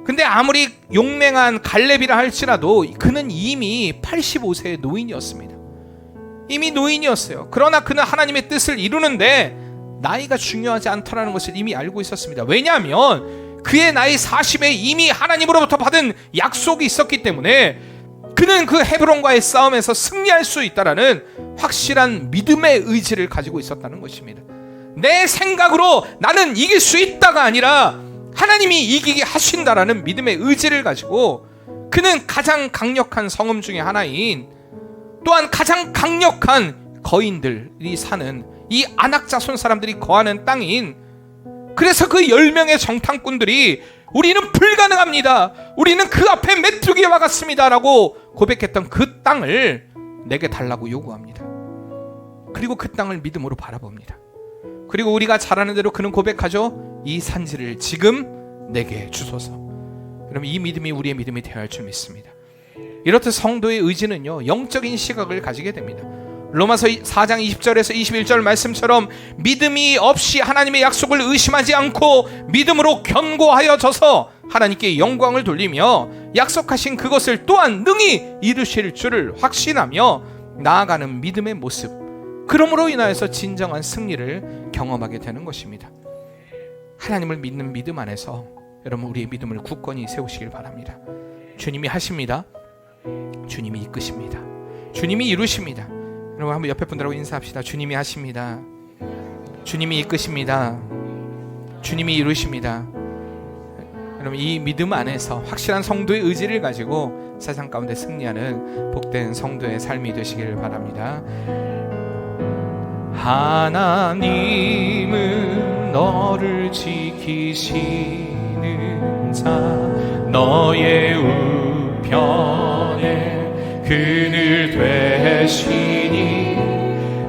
S1: 근데 아무리 용맹한 갈렙이라 할지라도 그는 이미 85세의 노인이었습니다. 이미 노인이었어요. 그러나 그는 하나님의 뜻을 이루는데 나이가 중요하지 않다는 것을 이미 알고 있었습니다. 왜냐하면 그의 나이 40에 이미 하나님으로부터 받은 약속이 있었기 때문에 그는 그 헤브론과의 싸움에서 승리할 수 있다라는 확실한 믿음의 의지를 가지고 있었다는 것입니다. 내 생각으로 나는 이길 수 있다가 아니라 하나님이 이기게 하신다라는 믿음의 의지를 가지고 그는 가장 강력한 성읍 중에 하나인, 또한 가장 강력한 거인들이 사는 이 아낙 자손 사람들이 거하는 땅인, 그래서 그 10명의 정탐꾼들이 우리는 불가능합니다, 우리는 그 앞에 메뚜기와 같습니다 라고 고백했던 그 땅을 내게 달라고 요구합니다. 그리고 그 땅을 믿음으로 바라봅니다. 그리고 우리가 잘 아는 대로 그는 고백하죠. 이 산지를 지금 내게 주소서. 그럼 이 믿음이 우리의 믿음이 되어야 할 줄 믿습니다. 이렇듯 성도의 의지는요, 영적인 시각을 가지게 됩니다. 로마서 4장 20절에서 21절 말씀처럼 믿음이 없이 하나님의 약속을 의심하지 않고 믿음으로 견고하여져서 하나님께 영광을 돌리며 약속하신 그것을 또한 능히 이루실 줄을 확신하며 나아가는 믿음의 모습, 그러므로 인하여서 진정한 승리를 경험하게 되는 것입니다. 하나님을 믿는 믿음 안에서 여러분 우리의 믿음을 굳건히 세우시길 바랍니다. 주님이 하십니다. 주님이 이끄십니다. 주님이 이루십니다. 여러분 한번 옆에 분들하고 인사합시다. 주님이 하십니다. 주님이 이끄십니다. 주님이 이루십니다. 여러분 이 믿음 안에서 확실한 성도의 의지를 가지고 세상 가운데 승리하는 복된 성도의 삶이 되시기를 바랍니다. 하나님은 너를 지키시는 자, 너의 우편에 그늘 되시니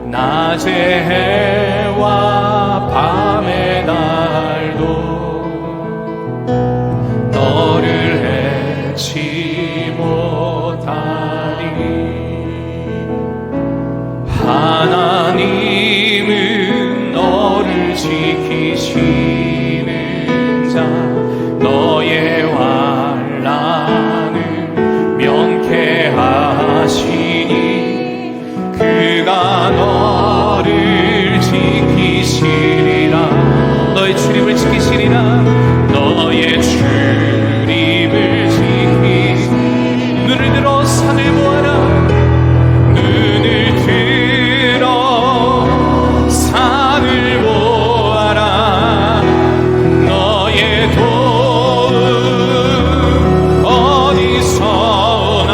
S1: 낮의 해와 밤의 날도 너를 해치 못하리. 하나님은 너를 지키시는 자, 너의 환난을 면케하시니 그가 너를 지키시리라. 너의 출입을 지키시리라. 너의 출입을 지키시리라. 눈을 들어 산을 보아라. 눈을 들어 산을 보아라. 너의 도움 어디서 오나.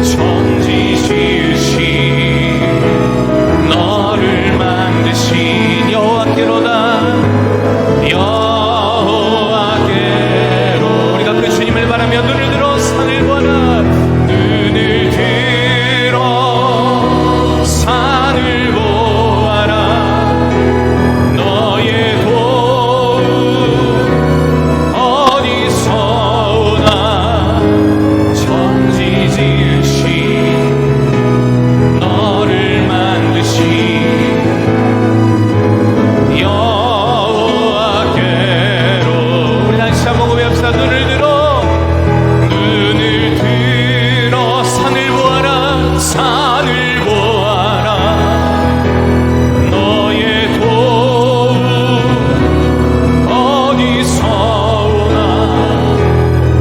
S1: 천지 지으신 너를 만드신 여호와께로다. 여호와께로. 우리가 그 주님을 바라며 눈을 들어 산을 보아라. 눈을 들어 산을 보아라. 너의 도움 어디서 오나. 천지 지으신 너를 만드신 여호와께로. 우리 다시 한번 고백합시다. 눈을 들어 산을 보아라. 산을 보아라. 너의 도움 어디서 오나.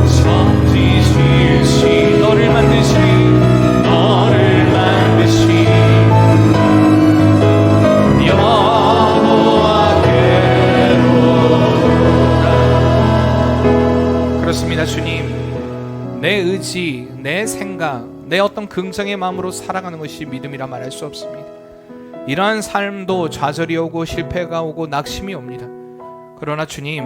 S1: 천지 지으신 너를 만드신 여호와께로라. 그렇습니다. 주님, 내 의지, 내 생각, 내 어떤 긍정의 마음으로 살아가는 것이 믿음이라 말할 수 없습니다. 이러한 삶도 좌절이 오고 실패가 오고 낙심이 옵니다. 그러나 주님,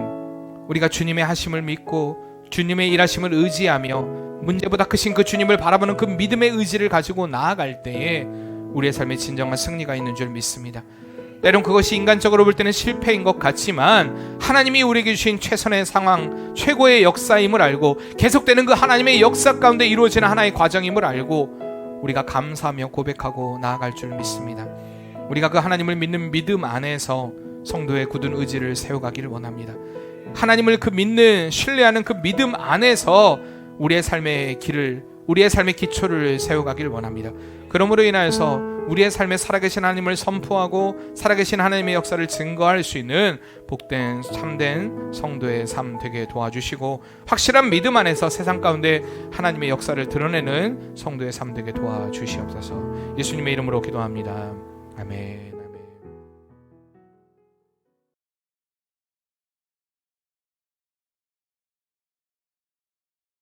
S1: 우리가 주님의 하심을 믿고 주님의 일하심을 의지하며 문제보다 크신 그 주님을 바라보는 그 믿음의 의지를 가지고 나아갈 때에 우리의 삶에 진정한 승리가 있는 줄 믿습니다. 때론 그것이 인간적으로 볼 때는 실패인 것 같지만 하나님이 우리에게 주신 최선의 상황, 최고의 역사임을 알고 계속되는 그 하나님의 역사 가운데 이루어지는 하나의 과정임을 알고 우리가 감사하며 고백하고 나아갈 줄 믿습니다. 우리가 그 하나님을 믿는 믿음 안에서 성도의 굳은 의지를 세워가기를 원합니다. 하나님을 그 믿는, 신뢰하는 그 믿음 안에서 우리의 삶의 길을, 우리의 삶의 기초를 세워가기를 원합니다. 그러므로 인하여서 우리의 삶에 살아계신 하나님을 선포하고 살아계신 하나님의 역사를 증거할 수 있는 복된 참된 성도의 삶 되게 도와주시고, 확실한 믿음 안에서 세상 가운데 하나님의 역사를 드러내는 성도의 삶 되게 도와주시옵소서. 예수님의 이름으로 기도합니다. 아멘.